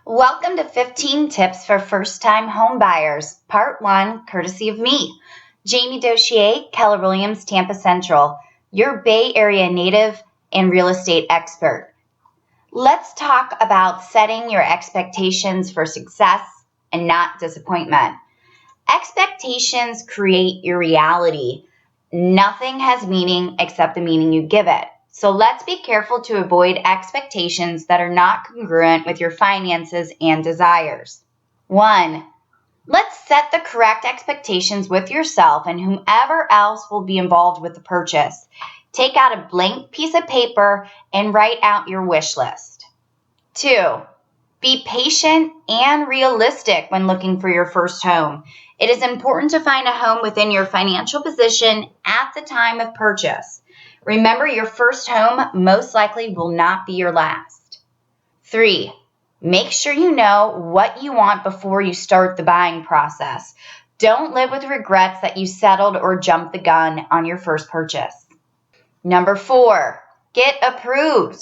Welcome to 15 Tips for First-Time Home Buyers, Part 1, courtesy of me, Jamie Dochier, Keller Williams, Tampa Central, your Bay Area native and real estate expert. Let's talk about setting your expectations for success and not disappointment. Expectations create your reality. Nothing has meaning except the meaning you give it. So let's be careful to avoid expectations that are not congruent with your finances and desires. 1. Let's set the correct expectations with yourself and whomever else will be involved with the purchase. Take out a blank piece of paper and write out your wish list. 2. Be patient and realistic when looking for your first home. It is important to find a home within your financial position at the time of purchase. Remember, your first home most likely will not be your last. 3. Make sure you know what you want before you start the buying process. Don't live with regrets that you settled or jumped the gun on your first purchase. 4. Get approved.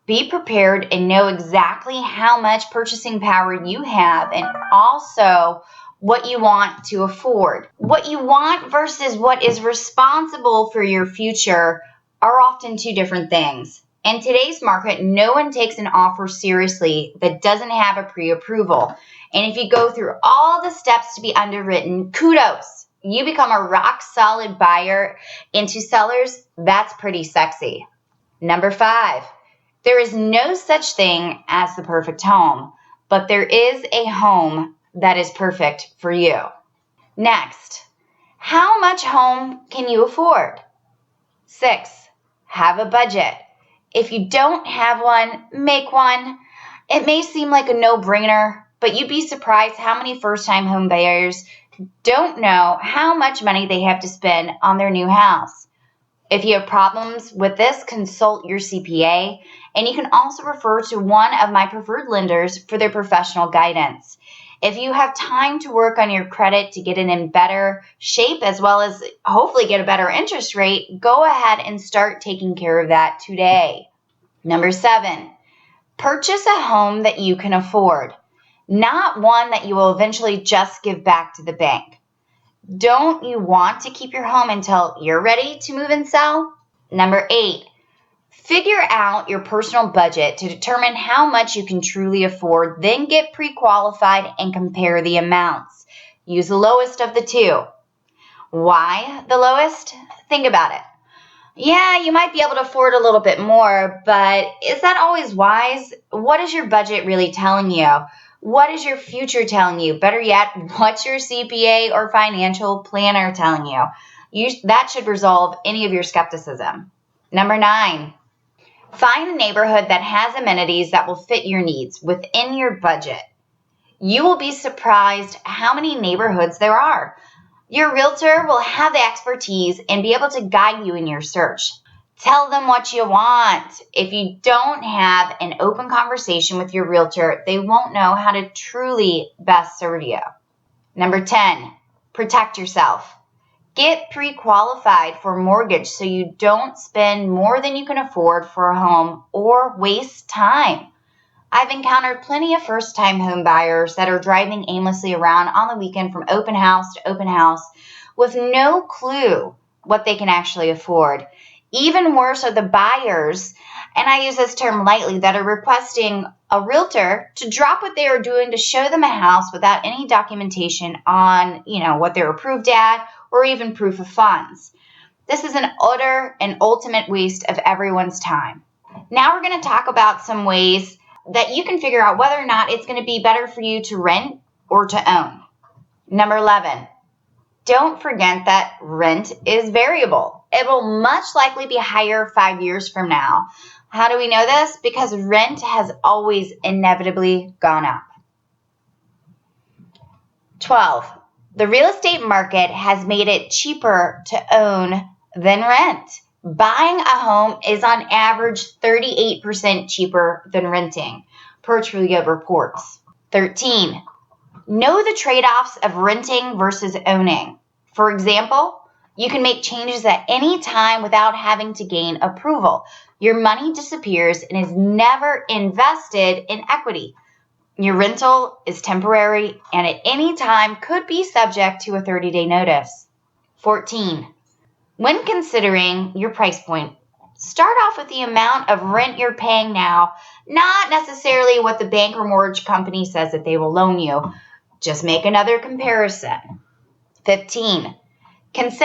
Be prepared and know exactly how much purchasing power you have and also what you want to afford. What you want versus what is responsible for your future are often two different things. In today's market, no one takes an offer seriously that doesn't have a pre-approval. And if you go through all the steps to be underwritten, kudos. You become a rock-solid buyer. And to sellers, that's pretty sexy. 5. There is no such thing as the perfect home, but there is a home that is perfect for you. Next, how much home can you afford? 6, have a budget. If you don't have one, make one. It may seem like a no-brainer, but you'd be surprised how many first-time home buyers don't know how much money they have to spend on their new house. If you have problems with this, consult your CPA, and you can also refer to one of my preferred lenders for their professional guidance. If you have time to work on your credit to get it in better shape as well as hopefully get a better interest rate, go ahead and start taking care of that today. 7, purchase a home that you can afford, not one that you will eventually just give back to the bank. Don't you want to keep your home until you're ready to move and sell? 8, figure out your personal budget to determine how much you can truly afford, then get pre-qualified and compare the amounts. Use the lowest of the two. Why the lowest? Think about it. Yeah, you might be able to afford a little bit more, but is that always wise? What is your budget really telling you? What is your future telling you? Better yet, what's your CPA or financial planner telling you? That should resolve any of your skepticism. 9, find a neighborhood that has amenities that will fit your needs within your budget. You will be surprised how many neighborhoods there are. Your realtor will have the expertise and be able to guide you in your search. Tell them what you want. If you don't have an open conversation with your realtor, they won't know how to truly best serve you. 10, protect yourself. Get pre-qualified for a mortgage so you don't spend more than you can afford for a home or waste time. I've encountered plenty of first-time home buyers that are driving aimlessly around on the weekend from open house to open house with no clue what they can actually afford. Even worse are the buyers, and I use this term lightly, that are requesting a realtor to drop what they are doing to show them a house without any documentation on, what they're approved at or even proof of funds. This is an utter and ultimate waste of everyone's time. Now we're going to talk about some ways that you can figure out whether or not it's going to be better for you to rent or to own. 11, don't forget that rent is variable. It will much likely be higher 5 years from now. How do we know this? Because rent has always inevitably gone up. 12, the real estate market has made it cheaper to own than rent. Buying a home is on average 38% cheaper than renting, per Trulia reports. 13, know the trade-offs of renting versus owning. For example, you can make changes at any time without having to gain approval. Your money disappears and is never invested in equity. Your rental is temporary and at any time could be subject to a 30-day notice. 14. When considering your price point, start off with the amount of rent you're paying now, not necessarily what the bank or mortgage company says that they will loan you. Just make another comparison. 15. Consider